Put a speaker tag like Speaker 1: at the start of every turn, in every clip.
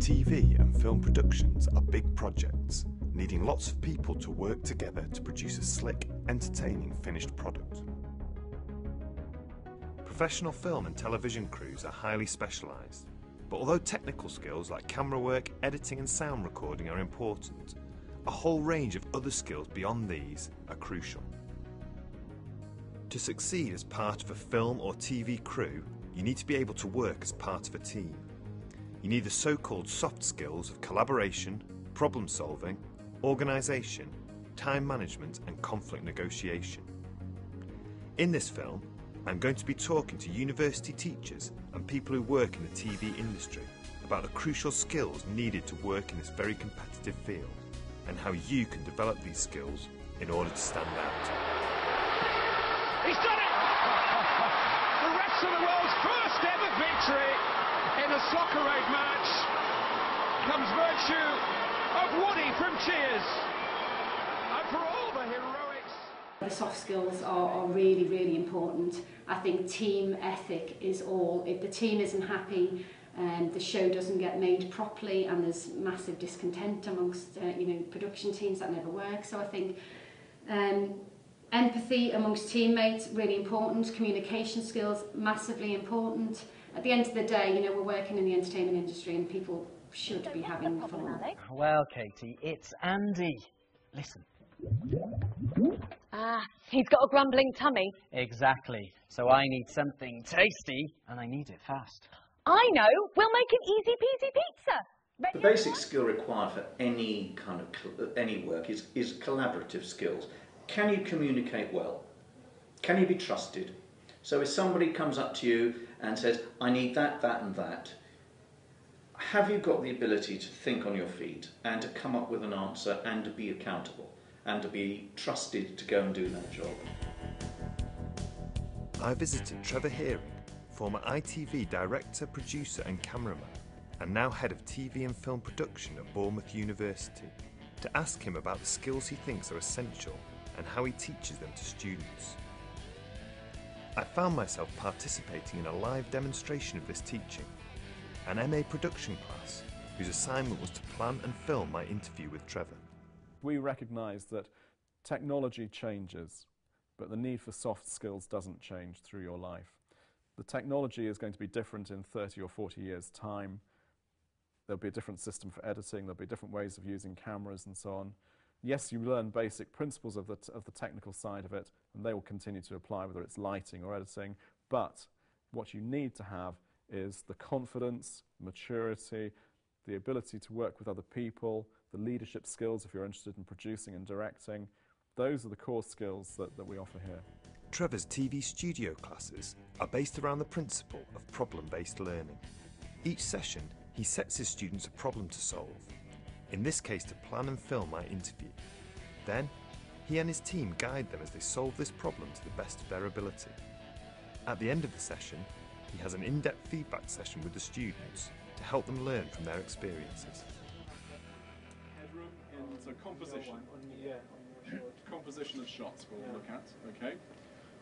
Speaker 1: TV and film productions are big projects, needing lots of people to work together to produce a slick, entertaining finished product. Professional film and television crews are highly specialised, but although technical skills like camera work, editing and sound recording are important, a whole range of other skills beyond these are crucial. To succeed as part of a film or TV crew, you need to be able to work as part of a team. You need the so-called soft skills of collaboration, problem solving, organisation, time management and conflict negotiation. In this film, I'm going to be talking to university teachers and people who work in the TV industry about the crucial skills needed to work in this very competitive field and how you can develop these skills in order to stand out.
Speaker 2: He's done it! The rest of the world's first ever victory in a Soccer Aid match comes virtue of Woody from Cheers. And for all the heroics...
Speaker 3: The soft skills are really, really important. I think team ethic is all. If the team isn't happy, the show doesn't get made properly and there's massive discontent amongst production teams, that never works. So I think empathy amongst teammates, really important. Communication skills, massively important. At the end of the day, we're working in the entertainment industry and people should be having fun.
Speaker 4: Well, Katie, it's Andy. Listen.
Speaker 5: Ah, he's got a grumbling tummy.
Speaker 4: Exactly. So I need something tasty and I need it fast.
Speaker 5: I know. We'll make an easy peasy pizza.
Speaker 6: The basic skill required for any kind of any work is collaborative skills. Can you communicate well? Can you be trusted? So if somebody comes up to you and says, I need that, that and that, have you got the ability to think on your feet and to come up with an answer and to be accountable and to be trusted to go and do that job?
Speaker 1: I visited Trevor Hearing, former ITV director, producer and cameraman, and now head of TV and film production at Bournemouth University, to ask him about the skills he thinks are essential and how he teaches them to students. I found myself participating in a live demonstration of this teaching, an MA production class whose assignment was to plan and film my interview with Trevor.
Speaker 7: We recognise that technology changes, but the need for soft skills doesn't change through your life. The technology is going to be different in 30 or 40 years' time. There'll be a different system for editing, there'll be different ways of using cameras and so on. Yes, you learn basic principles of the technical side of it, and they will continue to apply whether it's lighting or editing, but what you need to have is the confidence, maturity, the ability to work with other people, the leadership skills if you're interested in producing and directing. Those are the core skills that we offer here.
Speaker 1: Trevor's TV studio classes are based around the principle of problem-based learning. Each session, he sets his students a problem to solve, in this case to plan and film my interview. Then, he and his team guide them as they solve this problem to the best of their ability. At the end of the session, he has an in-depth feedback session with the students to help them learn from their experiences.
Speaker 8: Headroom into composition. Composition of shots we'll look at, okay.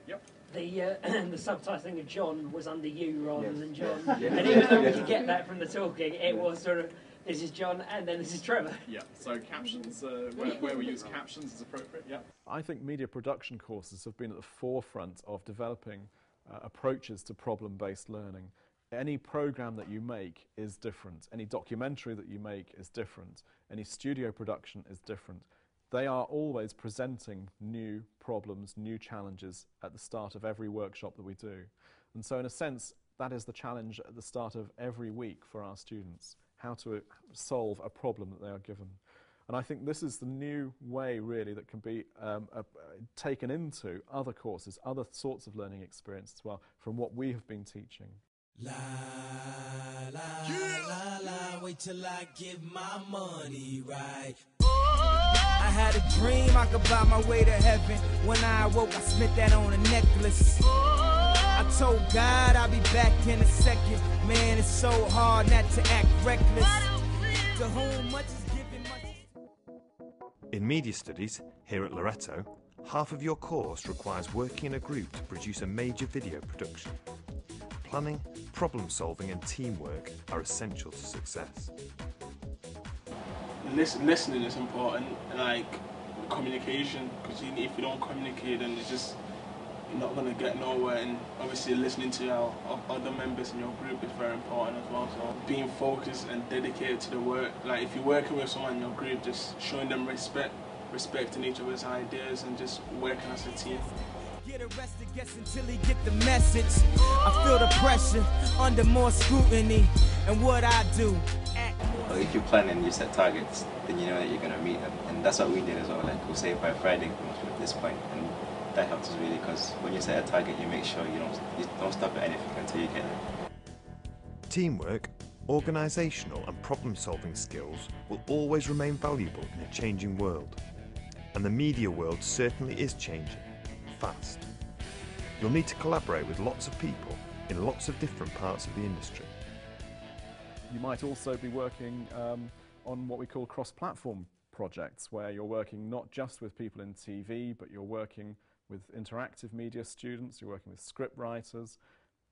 Speaker 8: Yep.
Speaker 9: The subtitling of John was under you rather than John. And even though we could get that from the talking, it was sort of, this is John and then this is Trevor.
Speaker 8: Yeah, so captions, where we use captions is appropriate, yeah.
Speaker 7: I think media production courses have been at the forefront of developing approaches to problem-based learning. Any program that you make is different. Any documentary that you make is different. Any studio production is different. They are always presenting new problems, new challenges at the start of every workshop that we do. And so in a sense, that is the challenge at the start of every week for our students, how to solve a problem that they are given. And I think this is the new way really that can be taken into other courses, other sorts of learning experience as well, from what we have been teaching.
Speaker 10: La, la, yeah. La, la, wait till I get my money right. I had a dream I could buy my way to heaven. When I awoke, I spent that on a necklace. I told God I'll be back in a second. Man, it's so hard not to act reckless. To whom much is given, much.
Speaker 1: In media studies, here at Loreto, half of your course requires working in a group to produce a major video production. Planning, problem solving and teamwork are essential to success.
Speaker 11: listening is important, like communication, because if you don't communicate, then it's just, you're not going to get nowhere. And obviously listening to your other members in your group is very important as well. So being focused and dedicated to the work, like if you're working with someone in your group, just showing them respecting each other's ideas and just working as a team.
Speaker 10: Get arrested, guess until he get the message. I feel the pressure under more scrutiny, and what I do.
Speaker 12: Well, if you plan and you set targets, then you know that you're going to meet them, and that's what we did as well. Like we'll say by Friday at this point, and that helps us really, because when you set a target, you make sure you don't stop at anything until you get there.
Speaker 1: Teamwork, organisational and problem-solving skills will always remain valuable in a changing world, and the media world certainly is changing fast. You'll need to collaborate with lots of people in lots of different parts of the industry.
Speaker 7: You might also be working on what we call cross-platform projects, where you're working not just with people in TV, but you're working with interactive media students, you're working with script writers.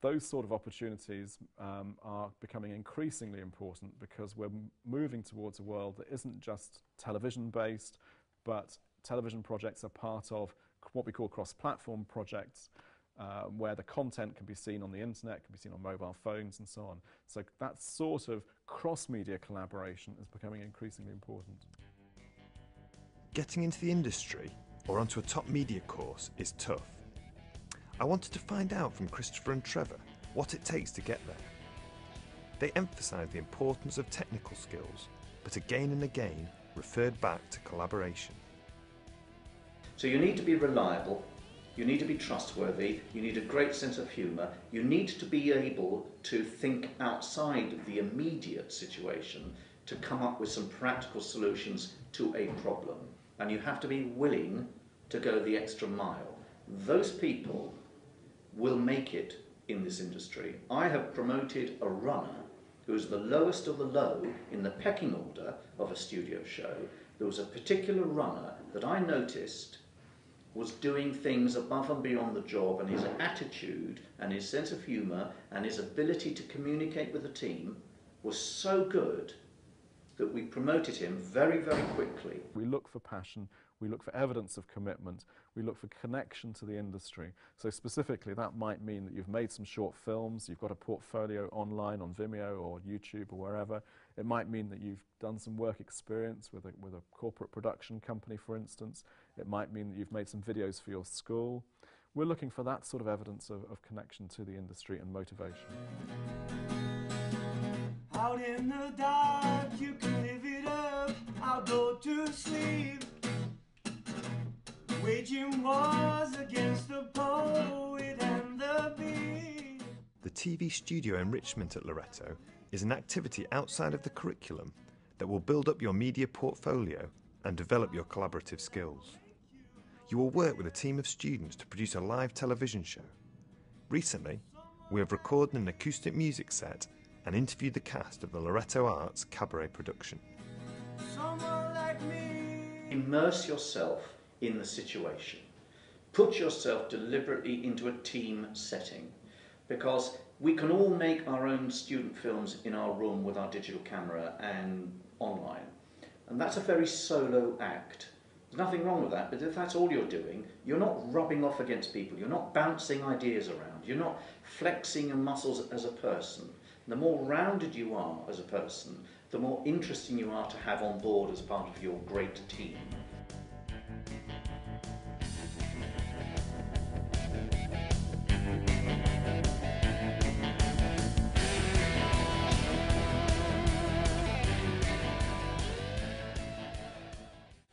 Speaker 7: Those sort of opportunities are becoming increasingly important, because we're moving towards a world that isn't just television-based, but television projects are part of what we call cross-platform projects, where the content can be seen on the internet, can be seen on mobile phones and so on. So that sort of cross-media collaboration is becoming increasingly important.
Speaker 1: Getting into the industry or onto a top media course is tough. I wanted to find out from Christopher and Trevor what it takes to get there. They emphasised the importance of technical skills, but again and again referred back to collaboration.
Speaker 6: So you need to be reliable, you need to be trustworthy, you need a great sense of humour, you need to be able to think outside of the immediate situation to come up with some practical solutions to a problem. And you have to be willing to go the extra mile. Those people will make it in this industry. I have promoted a runner who is the lowest of the low in the pecking order of a studio show. There was a particular runner that I noticed was doing things above and beyond the job, and his attitude and his sense of humour and his ability to communicate with the team was so good that we promoted him very, very quickly.
Speaker 7: We look for passion, we look for evidence of commitment, we look for connection to the industry. So specifically that might mean that you've made some short films, you've got a portfolio online on Vimeo or YouTube or wherever. It might mean that you've done some work experience with a corporate production company, for instance. It might mean that you've made some videos for your school. We're looking for that sort of evidence of connection to the industry and motivation.
Speaker 10: Out in the dark, you can live it up. I'll go to sleep, waging wars against the poet and the bee.
Speaker 1: The TV studio enrichment at Loreto is an activity outside of the curriculum that will build up your media portfolio and develop your collaborative skills. You will work with a team of students to produce a live television show. Recently, we have recorded an acoustic music set and interviewed the cast of the Loreto Arts cabaret production.
Speaker 6: Immerse yourself in the situation. Put yourself deliberately into a team setting, because we can all make our own student films in our room with our digital camera and online. And that's a very solo act. There's nothing wrong with that, but if that's all you're doing, you're not rubbing off against people, you're not bouncing ideas around, you're not flexing your muscles as a person. The more rounded you are as a person, the more interesting you are to have on board as part of your great team.